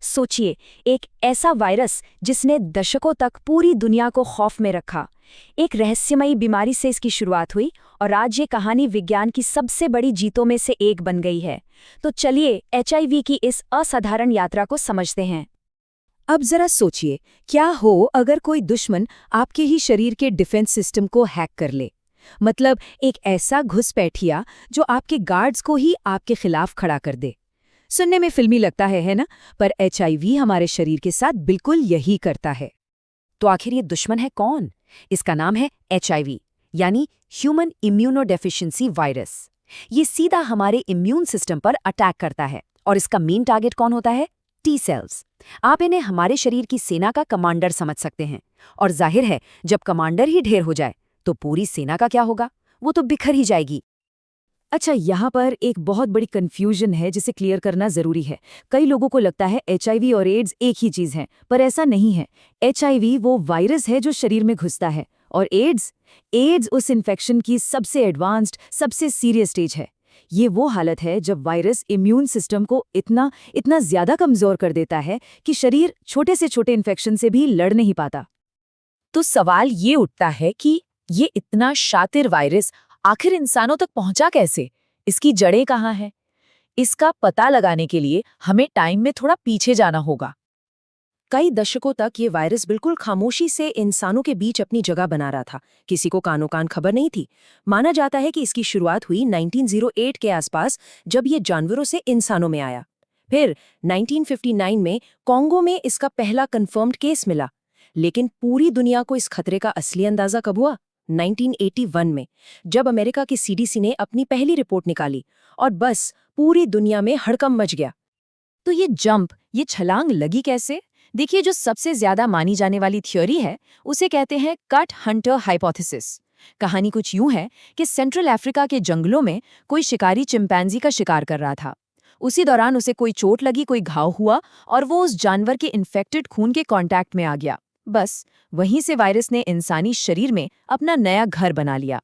सोचिए, एक ऐसा वायरस जिसने दशकों तक पूरी दुनिया को खौफ में रखा। एक रहस्यमयी बीमारी से इसकी शुरुआत हुई और आज ये कहानी विज्ञान की सबसे बड़ी जीतों में से एक बन गई है। तो चलिए एचआईवी की इस असाधारण यात्रा को समझते हैं। अब जरा सोचिए, क्या हो अगर कोई दुश्मन आपके ही शरीर के डिफेंस सिस्टम को हैक कर ले। मतलब एक ऐसा घुसपैठिया जो आपके गार्ड्स को ही आपके खिलाफ खड़ा कर दे। सुनने में फिल्मी लगता है ना? पर एचआईवी हमारे शरीर के साथ बिल्कुल यही करता है। तो आखिर ये दुश्मन है कौन? इसका नाम है एचआईवी, यानी ह्यूमन इम्यूनोडेफिशिएंसी वायरस। ये सीधा हमारे इम्यून सिस्टम पर अटैक करता है और इसका मेन टारगेट कौन होता है? T cells. आप इन्हें हमारे शरीर की सेना का कमांडर समझ सकते हैं। और जाहिर है, जब कमांडर ही ढेर हो जाए तो पूरी सेना का क्या होगा? वो तो बिखर ही जाएगी। अच्छा, यहाँ पर एक बहुत बड़ी कंफ्यूजन है जिसे क्लियर करना जरूरी है। कई लोगों को लगता है एचआईवी और एड्स एक ही चीज है, पर ऐसा नहीं है। एचआईवी वो वायरस है जो शरीर में घुसता है, और एड्स उस इन्फेक्शन की सबसे एडवांस्ड, सबसे सीरियस स्टेज है। ये वो हालत है जब वायरस इम्यून सिस्टम को इतना इतना ज्यादा कमजोर कर देता है कि शरीर छोटे से छोटे इन्फेक्शन से भी लड़ नहीं पाता। तो सवाल ये उठता है कि ये इतना शातिर वायरस आखिर इंसानों तक पहुंचा कैसे? इसकी जड़ें कहाँ हैं? इसका पता लगाने के लिए हमें टाइम में थोड़ा पीछे जाना होगा। कई दशकों तक ये वायरस बिल्कुल खामोशी से इंसानों के बीच अपनी जगह बना रहा था। किसी को कानो कान खबर नहीं थी। माना जाता है कि इसकी शुरुआत हुई 1908 के आसपास, जब ये जानवरों से इंसानों में आया। फिर 1959 में कॉन्गो में इसका पहला कंफर्म्ड केस मिला। लेकिन पूरी दुनिया को इस खतरे का असली अंदाजा कब हुआ? 1981 में, जब अमेरिका की सीडीसी ने अपनी पहली रिपोर्ट निकाली, और बस पूरी दुनिया में हड़कंप मच गया। तो ये छलांग लगी कैसे? देखिए, जो सबसे ज्यादा मानी जाने वाली थ्योरी है उसे कहते हैं कट हंटर हाइपोथेसिस। कहानी कुछ यूं है कि सेंट्रल अफ्रीका के जंगलों में कोई शिकारी चिंपैंजी का शिकार कर रहा था। उसी दौरान उसे कोई चोट लगी, कोई घाव हुआ, और वो उस जानवर के इन्फेक्टेड खून के कांटेक्ट में आ गया। बस वहीं से वायरस ने इंसानी शरीर में अपना नया घर बना लिया।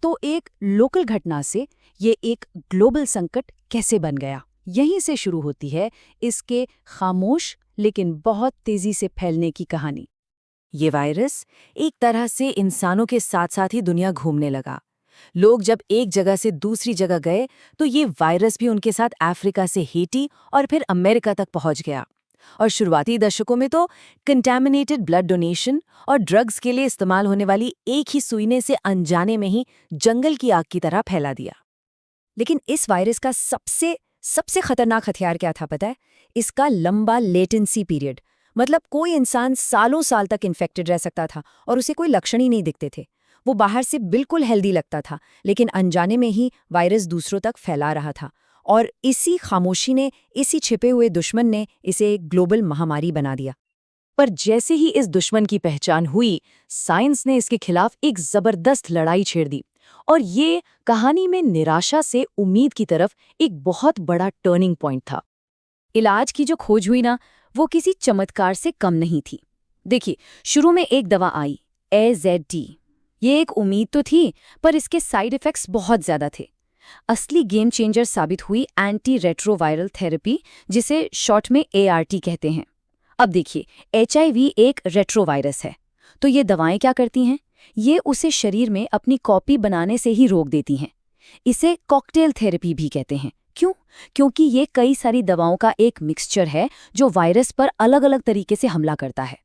तो एक लोकल घटना से ये एक ग्लोबल संकट कैसे बन गया? यहीं से शुरू होती है इसके खामोश लेकिन बहुत तेजी से फैलने की कहानी। ये वायरस एक तरह से इंसानों के साथ साथ ही दुनिया घूमने लगा। लोग जब एक जगह से दूसरी जगह गए तो ये वायरस भी उनके साथ अफ्रीका से हेटी और फिर अमेरिका तक पहुंच गया। और शुरुआती दशकों में तो कंटैमिनेटेड ब्लड डोनेशन और ड्रग्स के लिए इस्तेमाल होने वाली एक ही सुई ने से अनजाने में ही जंगल की आग की तरह फैला दिया। लेकिन इस वायरस का सबसे सबसे खतरनाक हथियार क्या था पता है? इसका लंबा लेटेंसी पीरियड। मतलब कोई इंसान सालों साल तक इन्फेक्टेड रह सकता था और उसे कोई लक्षण ही नहीं दिखते थे। वो बाहर से बिल्कुल हेल्दी लगता था, लेकिन अनजाने में ही वायरस दूसरों तक फैला रहा था। और इसी खामोशी ने, इसी छिपे हुए दुश्मन ने इसे एक ग्लोबल महामारी बना दिया। पर जैसे ही इस दुश्मन की पहचान हुई, साइंस ने इसके खिलाफ एक जबरदस्त लड़ाई छेड़ दी। और ये कहानी में निराशा से उम्मीद की तरफ एक बहुत बड़ा टर्निंग पॉइंट था। इलाज की जो खोज हुई ना, वो किसी चमत्कार से कम नहीं थी। देखिए, शुरू में एक दवा आई, AZT। ये एक उम्मीद तो थी, पर इसके साइड इफ़ेक्ट्स बहुत ज़्यादा थे। असली गेम चेंजर साबित हुई एंटी रेट्रोवायरल थेरेपी, जिसे शॉर्ट में ART कहते हैं। अब देखिए, HIV एक रेट्रोवायरस है, तो ये दवाएं क्या करती हैं? ये उसे शरीर में अपनी कॉपी बनाने से ही रोक देती हैं। इसे कॉकटेल थेरेपी भी कहते हैं। क्यों? क्योंकि ये कई सारी दवाओं का एक मिक्सचर है जो वायरस पर अलग-अलग तरीके से हमला करता है।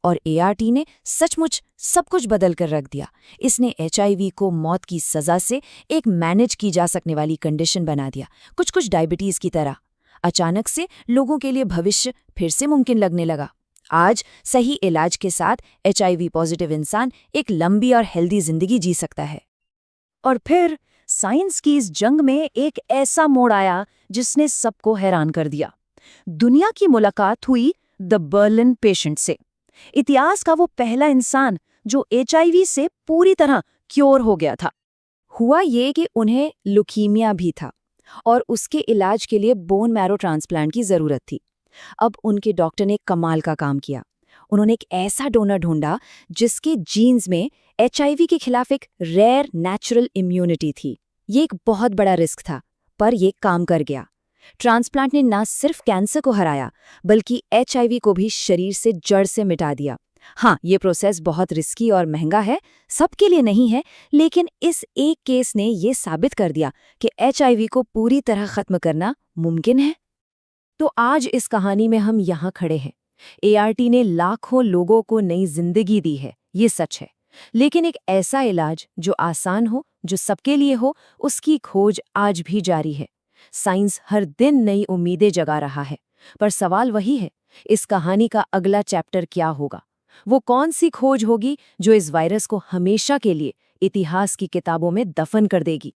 और ART ने सचमुच सब कुछ बदल कर रख दिया। इसने HIV को मौत की सजा से एक मैनेज की जा सकने वाली कंडीशन बना दिया, कुछ डायबिटीज की तरह। अचानक से लोगों के लिए भविष्य फिर से मुमकिन लगने लगा। आज सही इलाज के साथ HIV पॉजिटिव इंसान एक लंबी और हेल्दी जिंदगी जी सकता है। और फिर साइंस की इस जंग में एक ऐसा मोड़ आया जिसने सबको हैरान कर दिया। दुनिया की मुलाकात हुई द बर्लिन पेशेंट से। इतिहास का वो पहला इंसान जो HIV से पूरी तरह क्योर हो गया था। हुआ ये कि उन्हें ल्यूकीमिया भी था और उसके इलाज के लिए बोन मैरो ट्रांसप्लांट की जरूरत थी। अब उनके डॉक्टर ने कमाल का काम किया। उन्होंने एक ऐसा डोनर ढूंढा जिसके जीन्स में HIV के खिलाफ एक रेयर नेचुरल इम्यूनिटी थी। ये एक बहुत बड़ा रिस्क था, पर ये काम कर गया। ट्रांसप्लांट ने ना सिर्फ कैंसर को हराया, बल्कि HIV को भी शरीर से जड़ से मिटा दिया। हाँ, ये प्रोसेस बहुत रिस्की और महंगा है, सबके लिए नहीं है, लेकिन इस एक केस ने ये साबित कर दिया कि HIV को पूरी तरह खत्म करना मुमकिन है। तो आज इस कहानी में हम यहाँ खड़े हैं। ART ने लाखों लोगों को नई जिंदगी दी है, ये सच है। लेकिन एक ऐसा इलाज जो आसान हो, जो सबके लिए हो, उसकी खोज आज भी जारी है। साइंस हर दिन नई उम्मीदें जगा रहा है। पर सवाल वही है, इस कहानी का अगला चैप्टर क्या होगा? वो कौन सी खोज होगी जो इस वायरस को हमेशा के लिए इतिहास की किताबों में दफन कर देगी?